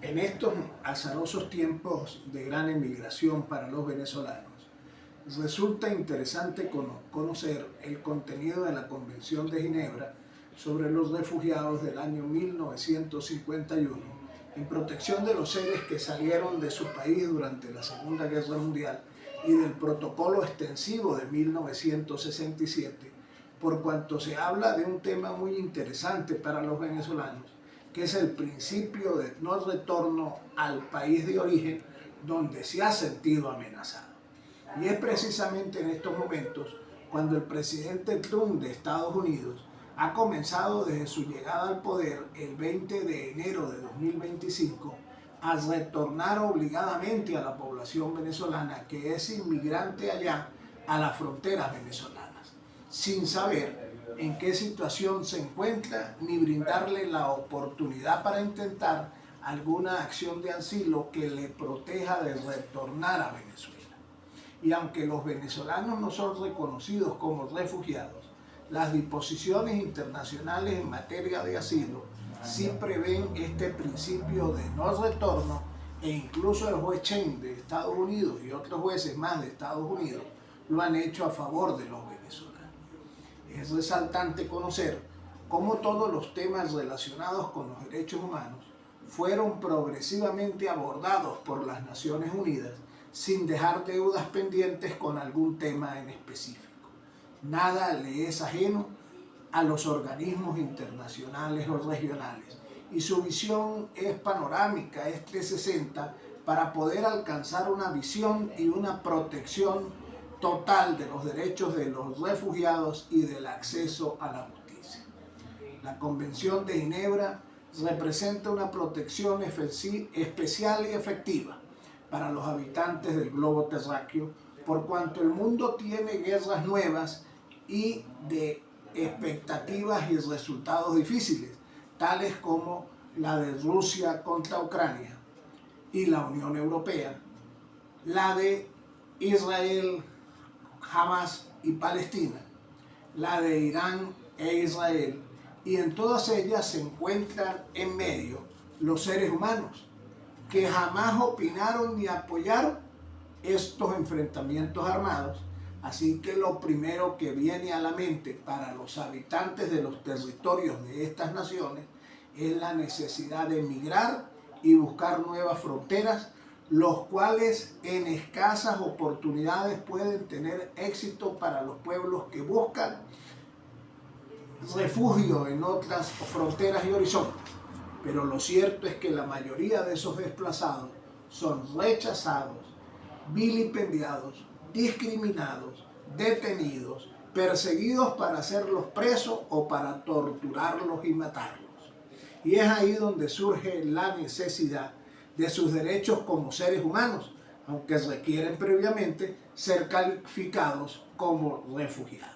En estos azarosos tiempos de gran emigración para los venezolanos, resulta interesante conocer el contenido de la Convención de Ginebra sobre los refugiados del año 1951 en protección de los seres que salieron de su país durante la Segunda Guerra Mundial y del Protocolo Extensivo de 1967, por cuanto se habla de un tema muy interesante para los venezolanos, que es el principio de no retorno al país de origen donde se ha sentido amenazado. Y es precisamente en estos momentos cuando el presidente Trump de Estados Unidos ha comenzado desde su llegada al poder el 20 de enero de 2025 a retornar obligadamente a la población venezolana que es inmigrante allá a las fronteras venezolanas, sin saber en qué situación se encuentra ni brindarle la oportunidad para intentar alguna acción de asilo que le proteja de retornar a Venezuela. Y aunque los venezolanos no son reconocidos como refugiados, las disposiciones internacionales en materia de asilo sí prevén este principio de no retorno, e incluso el juez Chen de Estados Unidos y otros jueces más de Estados Unidos lo han hecho a favor de los venezolanos. Es resaltante conocer cómo todos los temas relacionados con los derechos humanos fueron progresivamente abordados por las Naciones Unidas sin dejar deudas pendientes con algún tema en específico. Nada le es ajeno a los organismos internacionales o regionales y su visión es panorámica, es 360 para poder alcanzar una visión y una protección total de los derechos de los refugiados y del acceso a la justicia. La Convención de Ginebra representa una protección especial y efectiva para los habitantes del globo terráqueo, por cuanto el mundo tiene guerras nuevas y de expectativas y resultados difíciles, tales como la de Rusia contra Ucrania y la Unión Europea, la de Israel, Hamas y Palestina, la de Irán e Israel, y en todas ellas se encuentran en medio los seres humanos, que jamás opinaron ni apoyaron estos enfrentamientos armados. Así que lo primero que viene a la mente para los habitantes de los territorios de estas naciones es la necesidad de emigrar y buscar nuevas fronteras, los cuales en escasas oportunidades pueden tener éxito para los pueblos que buscan refugio en otras fronteras y horizontes. Pero lo cierto es que la mayoría de esos desplazados son rechazados, vilipendiados, discriminados, detenidos, perseguidos para hacerlos presos o para torturarlos y matarlos. Y es ahí donde surge la necesidad de sus derechos como seres humanos, aunque requieren previamente ser calificados como refugiados.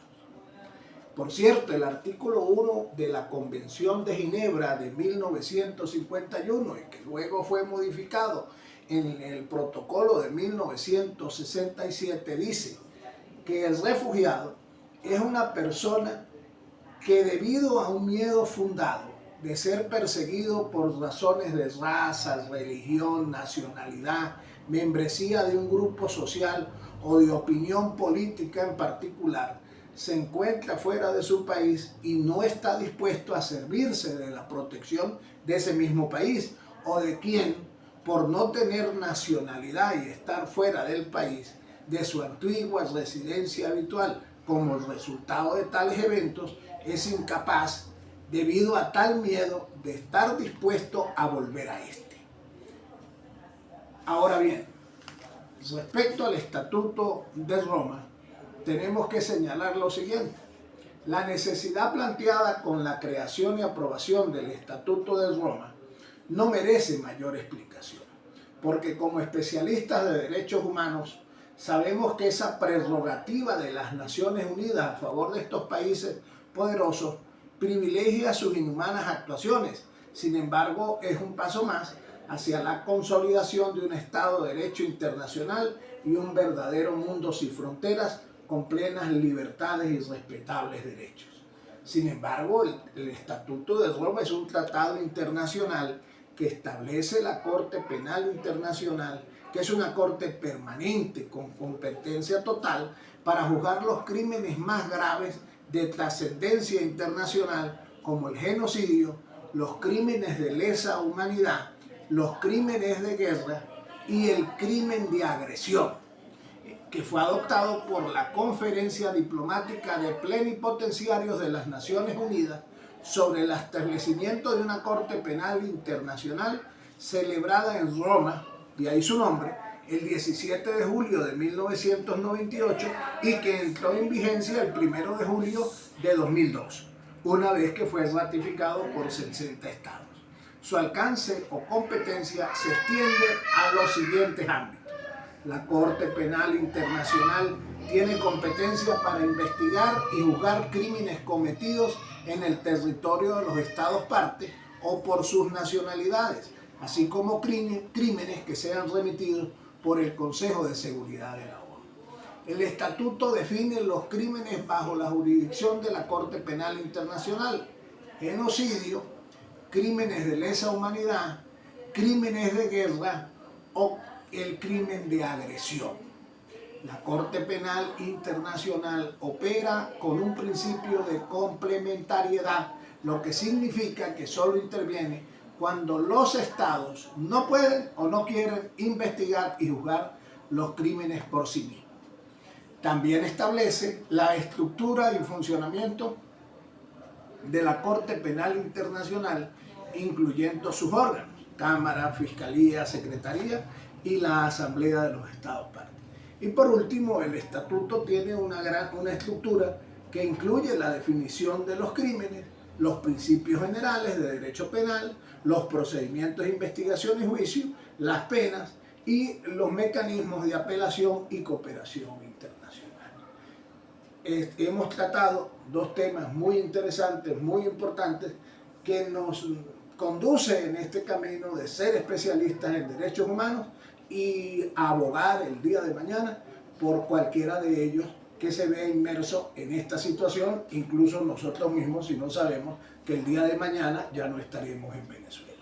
Por cierto, el artículo 1 de la Convención de Ginebra de 1951, y que luego fue modificado en el protocolo de 1967, dice que el refugiado es una persona que debido a un miedo fundado de ser perseguido por razones de raza, religión, nacionalidad, membresía de un grupo social o de opinión política en particular, se encuentra fuera de su país y no está dispuesto a servirse de la protección de ese mismo país, o de quien, por no tener nacionalidad y estar fuera del país, de su antigua residencia habitual, como resultado de tales eventos, es incapaz, debido a tal miedo, de estar dispuesto a volver a este. Ahora bien, respecto al Estatuto de Roma, tenemos que señalar lo siguiente. La necesidad planteada con la creación y aprobación del Estatuto de Roma no merece mayor explicación, porque como especialistas de derechos humanos sabemos que esa prerrogativa de las Naciones Unidas a favor de estos países poderosos privilegia sus inhumanas actuaciones. Sin embargo, es un paso más hacia la consolidación de un Estado de Derecho internacional y un verdadero mundo sin fronteras, con plenas libertades y respetables derechos. Sin embargo, el Estatuto de Roma es un tratado internacional que establece la Corte Penal Internacional, que es una corte permanente con competencia total para juzgar los crímenes más graves de trascendencia internacional, como el genocidio, los crímenes de lesa humanidad, los crímenes de guerra y el crimen de agresión, que fue adoptado por la Conferencia Diplomática de Plenipotenciarios de las Naciones Unidas sobre el establecimiento de una Corte Penal Internacional celebrada en Roma, de ahí su nombre, el 17 de julio de 1998 y que entró en vigencia el 1 de julio de 2002, una vez que fue ratificado por 60 estados. Su alcance o competencia se extiende a los siguientes ámbitos. La Corte Penal Internacional tiene competencia para investigar y juzgar crímenes cometidos en el territorio de los estados partes o por sus nacionalidades, así como crímenes que sean remitidos por el Consejo de Seguridad de la ONU. El estatuto define los crímenes bajo la jurisdicción de la Corte Penal Internacional: genocidio, crímenes de lesa humanidad, crímenes de guerra o el crimen de agresión. La Corte Penal Internacional opera con un principio de complementariedad, lo que significa que solo interviene cuando los estados no pueden o no quieren investigar y juzgar los crímenes por sí mismos. También establece la estructura y funcionamiento de la Corte Penal Internacional, incluyendo sus órganos: Cámara, Fiscalía, Secretaría y la Asamblea de los Estados Partes. Y por último, el estatuto tiene una estructura que incluye la definición de los crímenes, los principios generales de derecho penal, los procedimientos de investigación y juicio, las penas y los mecanismos de apelación y cooperación internacional. Hemos tratado dos temas muy interesantes, muy importantes, que nos conducen en este camino de ser especialistas en derechos humanos y abogar el día de mañana por cualquiera de ellos que se vea inmerso en esta situación, incluso nosotros mismos, si no sabemos que el día de mañana ya no estaremos en Venezuela.